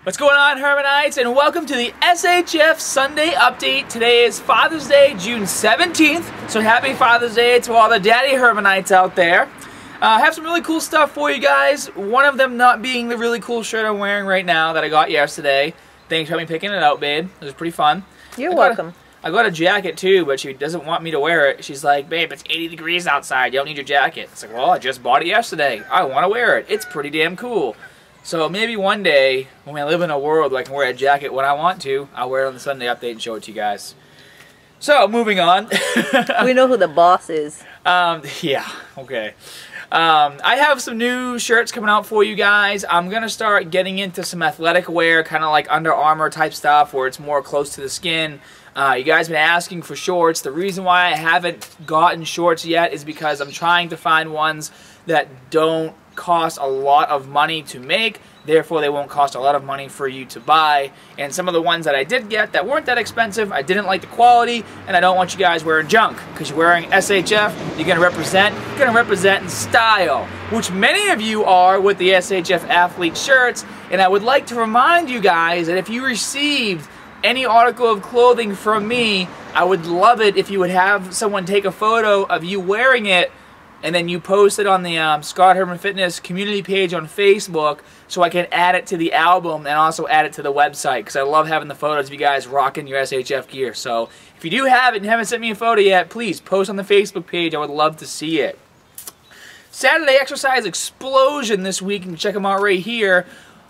What's going on, Hermanites, and welcome to the SHF Sunday Update. Today is Father's Day, June 17th, so happy Father's Day to all the daddy Hermanites out there. I have some really cool stuff for you guys, one of them not being the really cool shirt I'm wearing right now that I got yesterday. Thanks for me picking it out, babe. It was pretty fun. You're welcome. I got a jacket too, but she doesn't want me to wear it. She's like, babe, it's 80 degrees outside. You don't need your jacket. It's like, well, I just bought it yesterday. I want to wear it. It's pretty damn cool. So maybe one day, when we live in a world where I can wear a jacket when I want to, I'll wear it on the Sunday Update and show it to you guys. So, moving on. We know who the boss is. Yeah, okay. I have some new shirts coming out for you guys. I'm going to start getting into some athletic wear, kind of like Under Armour type stuff, where it's more close to the skin. You guys have been asking for shorts. The reason why I haven't gotten shorts yet is because I'm trying to find ones that don't cost a lot of money to make, therefore they won't cost a lot of money for you to buy. And some of the ones that I did get that weren't that expensive, I didn't like the quality, and I don't want you guys wearing junk, because you're wearing SHF, you're going to represent in style, which many of you are with the SHF athlete shirts. And I would like to remind you guys that if you received any article of clothing from me, I would love it if you would have someone take a photo of you wearing it and then you post it on the Scott Herman Fitness community page on Facebook, so I can add it to the album and also add it to the website, because I love having the photos of you guys rocking your SHF gear. So if you do have it and haven't sent me a photo yet, please post on the Facebook page. I would love to see it. Saturday exercise explosion this week. You can check them out right here.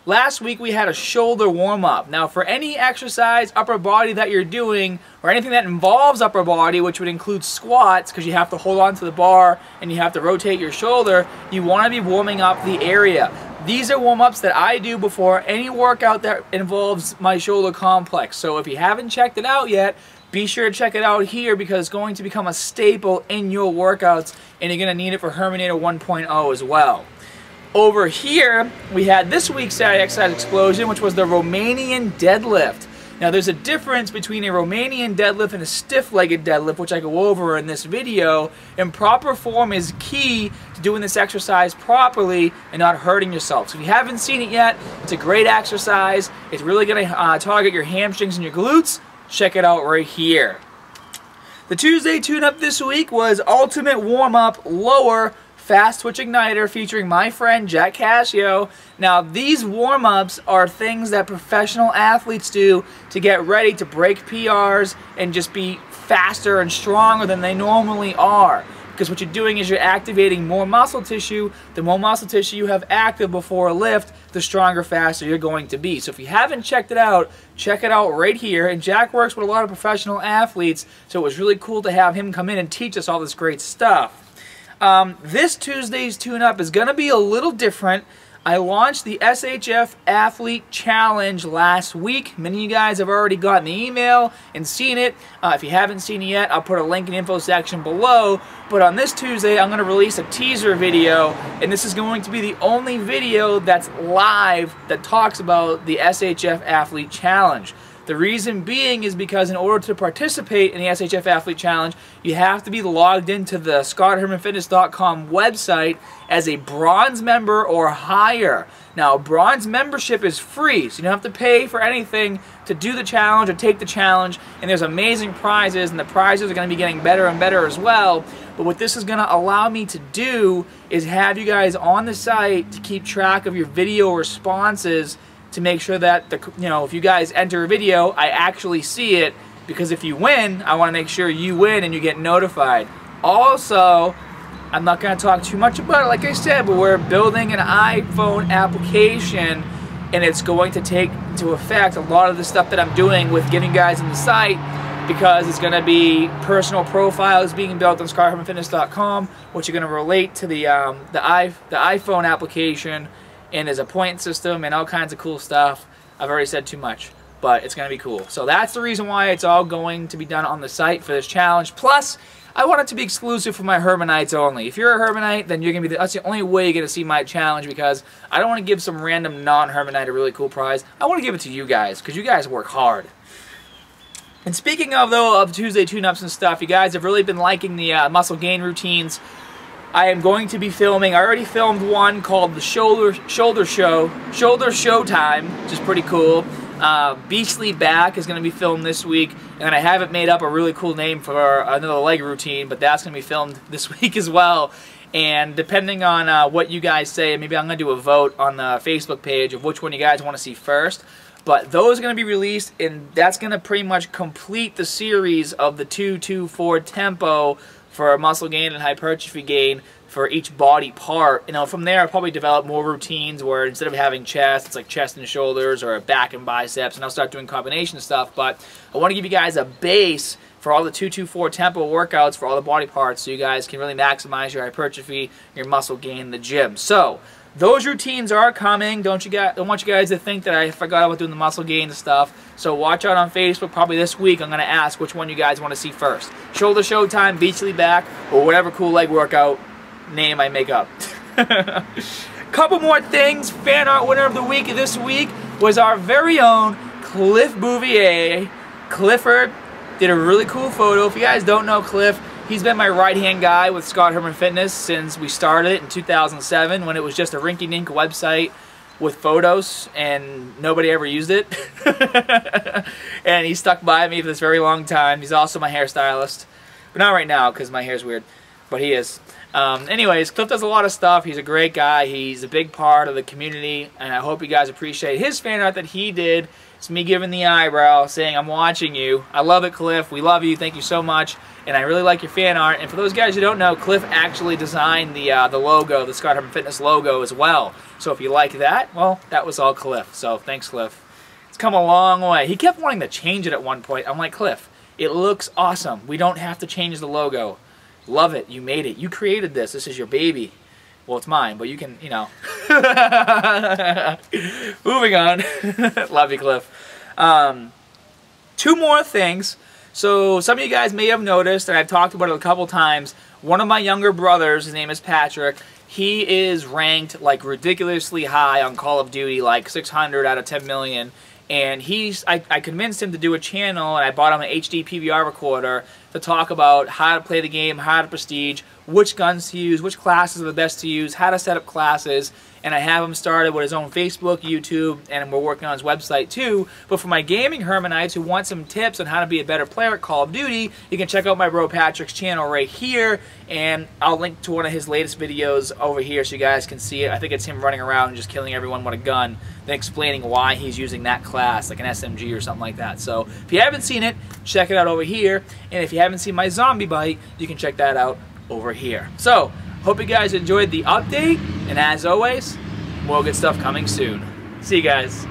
Last week we had a shoulder warm-up. Now for any exercise, upper body that you're doing, or anything that involves upper body, which would include squats, because you have to hold on to the bar and you have to rotate your shoulder, you want to be warming up the area. These are warm-ups that I do before any workout that involves my shoulder complex. So if you haven't checked it out yet, be sure to check it out here, because it's going to become a staple in your workouts, and you're going to need it for Hermanator 1.0 as well. Over here, we had this week's Saturday exercise explosion, which was the Romanian deadlift. Now, there's a difference between a Romanian deadlift and a stiff-legged deadlift, which I go over in this video. And proper form is key to doing this exercise properly and not hurting yourself. So if you haven't seen it yet, it's a great exercise. It's really going to target your hamstrings and your glutes. Check it out right here. The Tuesday tune-up this week was Ultimate Warm-Up Lower Fast Twitch Igniter, featuring my friend Jack Cascio. Now, these warm-ups are things that professional athletes do to get ready to break PRs and just be faster and stronger than they normally are. Because what you're doing is you're activating more muscle tissue. The more muscle tissue you have active before a lift, the stronger, faster you're going to be. So if you haven't checked it out, check it out right here. And Jack works with a lot of professional athletes, so it was really cool to have him come in and teach us all this great stuff. This Tuesday's tune-up is going to be a little different. I launched the SHF Athlete Challenge last week. Many of you guys have already gotten the email and seen it. If you haven't seen it yet, I'll put a link in the info section below. But on this Tuesday, I'm going to release a teaser video, and this is going to be the only video that's live that talks about the SHF Athlete Challenge. The reason being is because in order to participate in the SHF Athlete Challenge, you have to be logged into the ScottHermanFitness.com website as a bronze member or higher. Now, bronze membership is free, so you don't have to pay for anything to do the challenge or take the challenge, and there's amazing prizes, and the prizes are going to be getting better and better as well. But what this is going to allow me to do is have you guys on the site to keep track of your video responses, to make sure that, if you guys enter a video, I actually see it, because if you win, I want to make sure you win and you get notified. Also, I'm not going to talk too much about it, like I said, but we're building an iPhone application, and it's going to take into effect a lot of the stuff that I'm doing with getting guys on the site, because it's going to be personal profiles being built on ScottHermanFitness.com, which are going to relate to the iPhone application. And there's a point system and all kinds of cool stuff. I've already said too much, but it's going to be cool. So that's the reason why it's all going to be done on the site for this challenge. Plus, I want it to be exclusive for my Hermanites only. If you're a Hermanite, then you're going to be that's the only way you're going to see my challenge, because I don't want to give some random non-Hermanite a really cool prize. I want to give it to you guys, because you guys work hard. And speaking of, though, of Tuesday tune-ups and stuff, you guys have really been liking the muscle gain routines. I am going to be filming. I already filmed one called the Shoulder Showtime, which is pretty cool. Beastly Back is going to be filmed this week, and I haven't made up a really cool name for another leg routine, but that's going to be filmed this week as well. And depending on what you guys say, maybe I'm going to do a vote on the Facebook page of which one you guys want to see first. But those are going to be released, and that's going to pretty much complete the series of the 2-2-4 tempo for muscle gain and hypertrophy gain for each body part. You know, from there I'll probably develop more routines where instead of having chest, it's like chest and shoulders or back and biceps, and I'll start doing combination stuff. But I want to give you guys a base for all the 2-2-4 tempo workouts for all the body parts so you guys can really maximize your hypertrophy, your muscle gain in the gym. So those routines are coming. Don't want you guys to think that I forgot about doing the muscle gain stuff. So watch out on Facebook. Probably this week I'm going to ask which one you guys want to see first. Shoulder Showtime, Beastly Back, or whatever cool leg workout name I make up. Couple more things. Fan art winner of the week this week was our very own Cliff Bouvier. Clifford did a really cool photo. If you guys don't know Cliff, he's been my right-hand guy with Scott Herman Fitness since we started it in 2007 when it was just a rinky-dink website with photos and nobody ever used it. And he stuck by me for this very long time. He's also my hairstylist. But not right now because my hair's weird. But he is. Anyways, Cliff does a lot of stuff. He's a great guy. He's a big part of the community. And I hope you guys appreciate his fan art that he did. It's me giving the eyebrow, saying I'm watching you. I love it, Cliff. We love you. Thank you so much. And I really like your fan art. And for those guys who don't know, Cliff actually designed the logo, the Scott Herman Fitness logo as well. So if you like that, well, that was all Cliff. So thanks, Cliff. It's come a long way. He kept wanting to change it at one point. I'm like, Cliff, it looks awesome. We don't have to change the logo. Love it. You made it. You created this. This is your baby. Well, it's mine, but you can, you know. Moving on. Love you, Cliff. Two more things. So some of you guys may have noticed, and I've talked about it a couple times, one of my younger brothers, his name is Patrick, he is ranked like ridiculously high on Call of Duty, like 600 out of 10 million. And I convinced him to do a channel, and I bought him an HD PVR recorder to talk about how to play the game, how to prestige, which guns to use, which classes are the best to use, how to set up classes. And I have him started with his own Facebook, YouTube, and we're working on his website too. But for my gaming Hermanites who want some tips on how to be a better player at Call of Duty, you can check out my bro Patrick's channel right here. And I'll link to one of his latest videos over here so you guys can see it. I think it's him running around and just killing everyone with a gun, then explaining why he's using that class, like an SMG or something like that. So if you haven't seen it, check it out over here. And if you haven't seen my zombie bite, you can check that out over here. So, hope you guys enjoyed the update, and as always, more good stuff coming soon. See you guys.